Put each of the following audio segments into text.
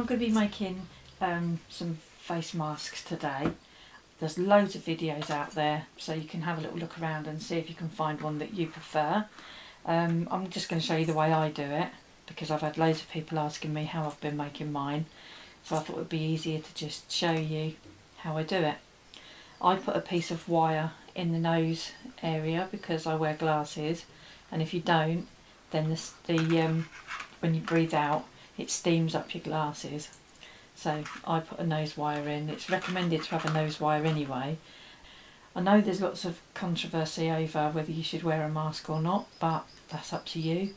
I'm going to be making some face masks today. There's loads of videos out there, so you can have a little look around and see if you can find one that you prefer. I'm just going to show you the way I do it, because I've had loads of people asking me how I've been making mine, so I thought it would be easier to just show you how I do it. I put a piece of wire in the nose area because I wear glasses, and if you don't, then when you breathe out it steams up your glasses. So I put a nose wire in. It's recommended to have a nose wire anyway. I know there's lots of controversy over whether you should wear a mask or not, but that's up to you.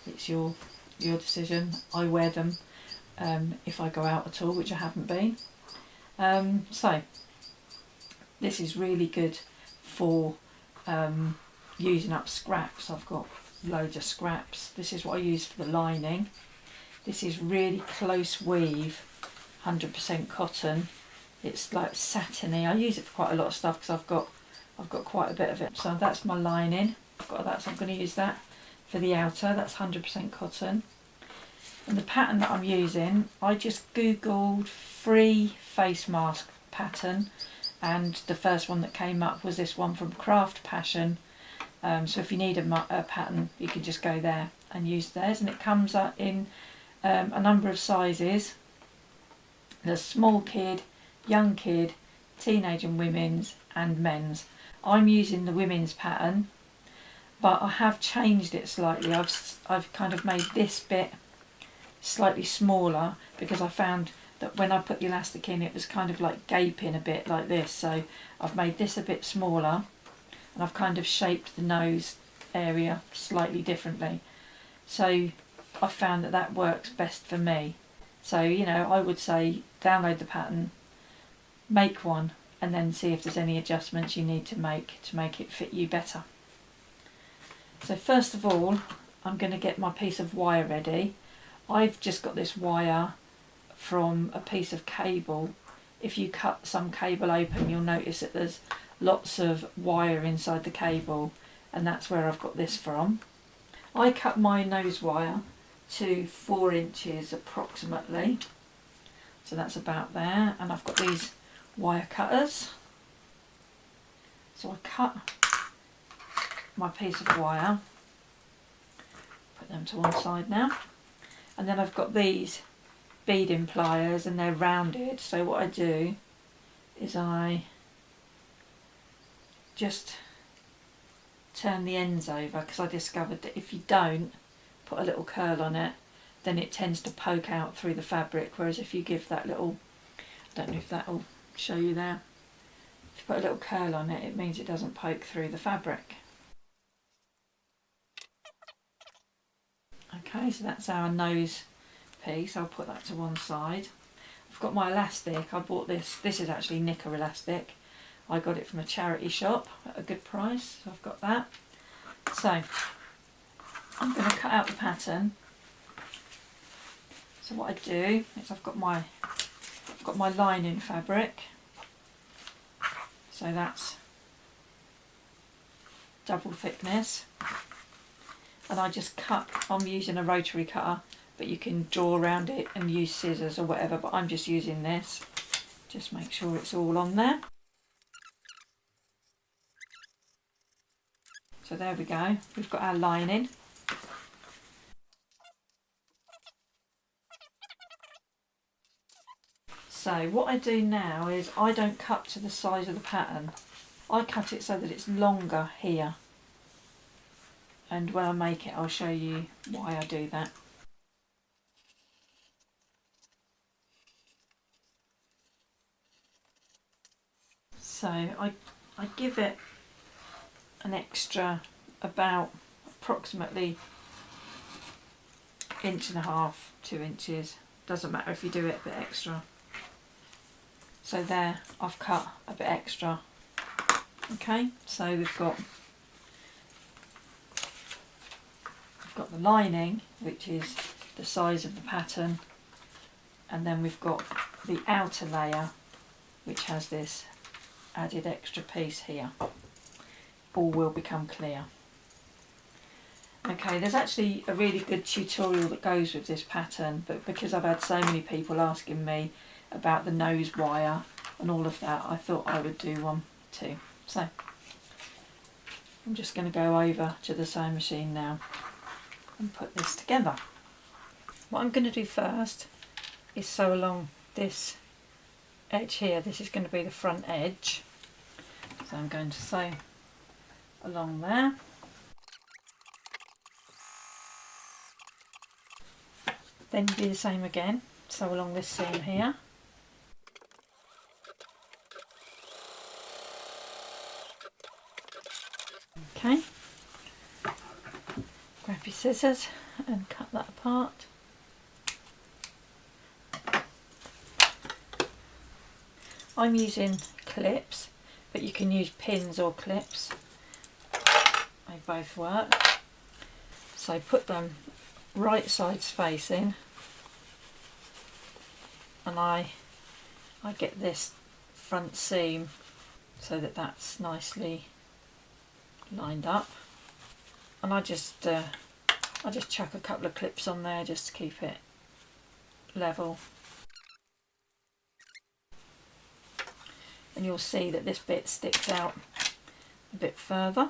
It's your decision. I wear them if I go out at all, which I haven't been. So this is really good for using up scraps. I've got loads of scraps. This is what I use for the lining. This is really close weave, 100% cotton. It's like satiny. I use it for quite a lot of stuff because I've got quite a bit of it. So that's my lining. I've got that, so I'm going to use that for the outer. That's 100% cotton. And the pattern that I'm using, I just googled free face mask pattern, and the first one that came up was this one from Craft Passion. So if you need a pattern, you can just go there and use theirs, and it comes up in a number of sizes. There's small kid, young kid, teenage and women's, and men's. I'm using the women's pattern, but I have changed it slightly. I've kind of made this bit slightly smaller because I found that when I put the elastic in, it was kind of like gaping a bit like this. So I've made this a bit smaller, and I've kind of shaped the nose area slightly differently. So I found that that works best for me. So, you know, I would say download the pattern, make one, and then see if there's any adjustments you need to make it fit you better. So first of all, I'm going to get my piece of wire ready. I've just got this wire from a piece of cable. If you cut some cable open, you'll notice that there's lots of wire inside the cable, and that's where I've got this from. I cut my nose wire to 4 inches approximately, so that's about there, and I've got these wire cutters. So I cut my piece of wire, put them to one side now, and then I've got these beading pliers, and they're rounded. So what I do is I just turn the ends over, because I discovered that if you don't put a little curl on it, then it tends to poke out through the fabric, whereas if you give that little, I don't know if that will show you there, if you put a little curl on it, it means it doesn't poke through the fabric. Okay, so that's our nose piece. I'll put that to one side. I've got my elastic. I bought this is actually knicker elastic. I got it from a charity shop at a good price, so I've got that. So I'm going to cut out the pattern. So what I do is I've got my lining fabric. So that's double thickness. And I just cut. I'm using a rotary cutter, but you can draw around it and use scissors or whatever, but I'm just using this. Just make sure it's all on there. So there we go, we've got our lining. So what I do now is I don't cut to the size of the pattern. I cut it so that it's longer here. And when I make it, I'll show you why I do that. So I give it an extra about approximately 1.5 to 2 inches. Doesn't matter if you do it a bit extra. So there, I've cut a bit extra. Okay, so we've got the lining, which is the size of the pattern, and then we've got the outer layer, which has this added extra piece here. All will become clear. Okay, there's actually a really good tutorial that goes with this pattern, but because I've had so many people asking me about the nose wire and all of that, I thought I would do one too. So I'm just going to go over to the sewing machine now and put this together. What I'm going to do first is sew along this edge here. This is going to be the front edge, so I'm going to sew along there. Then you do the same again, sew along this seam here. Okay, grab your scissors and cut that apart. I'm using clips, but you can use pins or clips. They both work. So put them right sides facing, and I get this front seam so that that's nicely lined up, and I just chuck a couple of clips on there just to keep it level. And you'll see that this bit sticks out a bit further.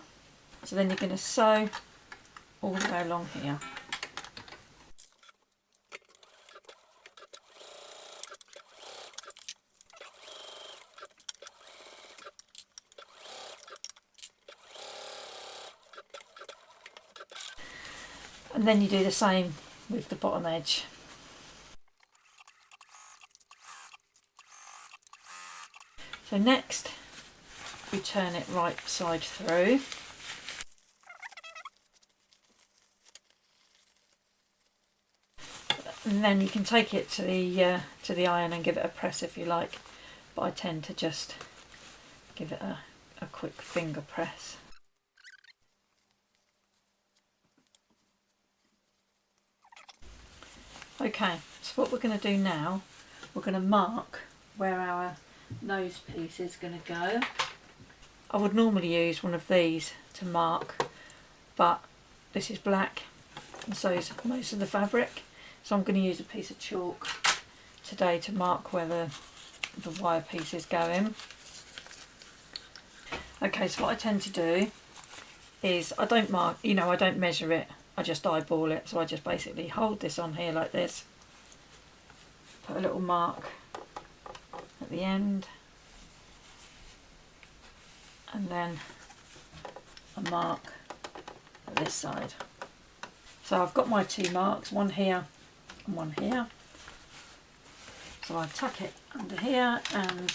So then you're going to sew all the way along here. And then you do the same with the bottom edge. So next we turn it right side through. And then you can take it to the iron and give it a press if you like, but I tend to just give it a quick finger press. Okay, so what we're going to do now, we're going to mark where our nose piece is going to go. I would normally use one of these to mark, but this is black and so is most of the fabric, so I'm going to use a piece of chalk today to mark where the wire piece is going. Okay, so what I tend to do is I don't mark, I don't measure it, I just eyeball it. So I just basically hold this on here like this, put a little mark at the end, and then a mark at this side. So I've got my two marks, one here and one here. So I tuck it under here, and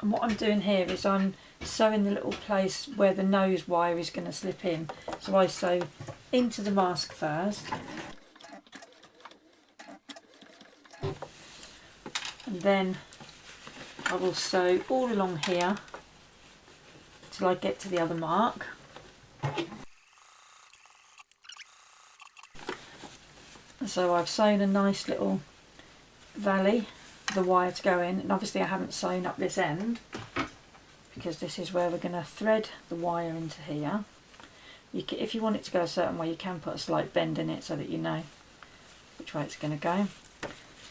what I'm doing here is I'm sewing the little place where the nose wire is going to slip in. So I sew into the mask first, and then I will sew all along here till I get to the other mark. So I've sewn a nice little valley for the wire to go in, and obviously I haven't sewn up this end because this is where we're going to thread the wire into here. If you want it to go a certain way, you can put a slight bend in it so that you know which way it's going to go.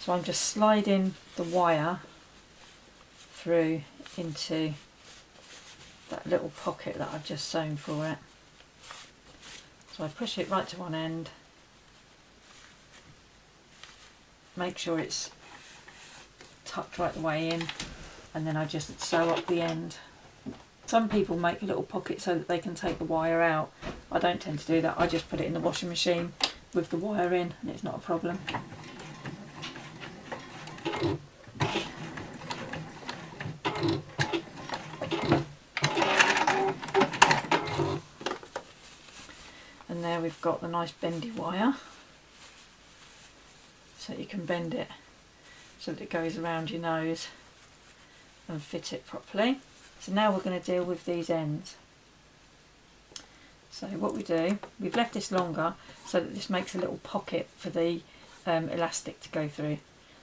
So I'm just sliding the wire through into that little pocket that I've just sewn for it. So I push it right to one end, make sure it's tucked right the way in, and then I just sew up the end. Some people make a little pocket so that they can take the wire out. I don't tend to do that. I just put it in the washing machine with the wire in, and it's not a problem. And there we've got the nice bendy wire, so you can bend it so that it goes around your nose and fit it properly. So now we're going to deal with these ends. So what we do, we've left this longer so that this makes a little pocket for the elastic to go through.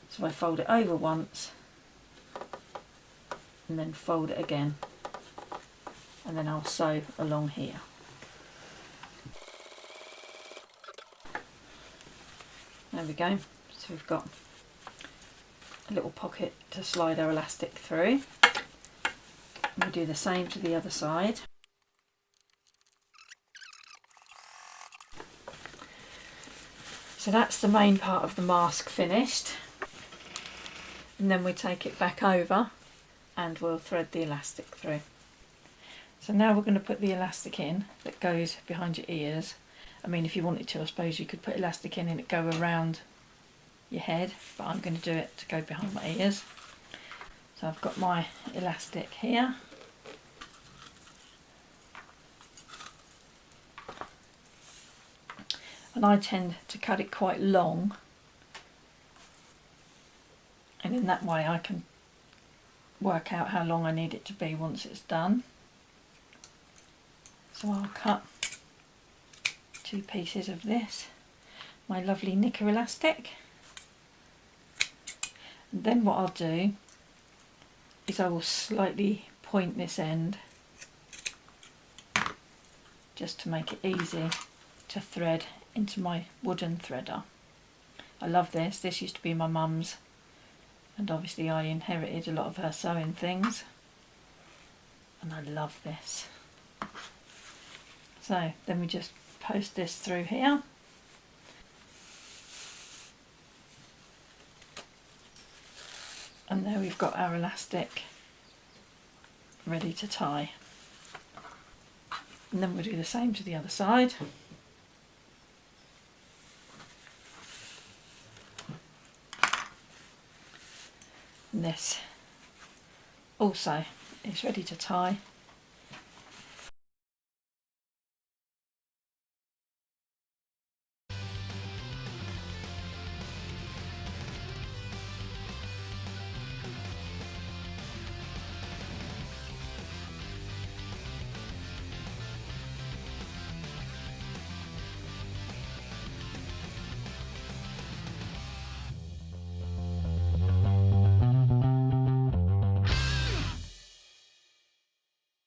So I fold it over once and then fold it again, and then I'll sew along here. There we go. So we've got a little pocket to slide our elastic through. We'll do the same to the other side. So that's the main part of the mask finished, and then we take it back over and we'll thread the elastic through. So now we're going to put the elastic in that goes behind your ears. I mean, if you wanted to, I suppose you could put elastic in and it go around your head, but I'm going to do it to go behind my ears. So I've got my elastic here. And I tend to cut it quite long, and in that way I can work out how long I need it to be once it's done. So I'll cut 2 pieces of this, my lovely knicker elastic, and then what I'll do is I will slightly point this end just to make it easy to thread into my wooden threader. I love this. This used to be my mum's, and obviously I inherited a lot of her sewing things, and I love this. So then we just post this through here, and there we've got our elastic ready to tie. And then we'll do the same to the other side. And this also is ready to tie.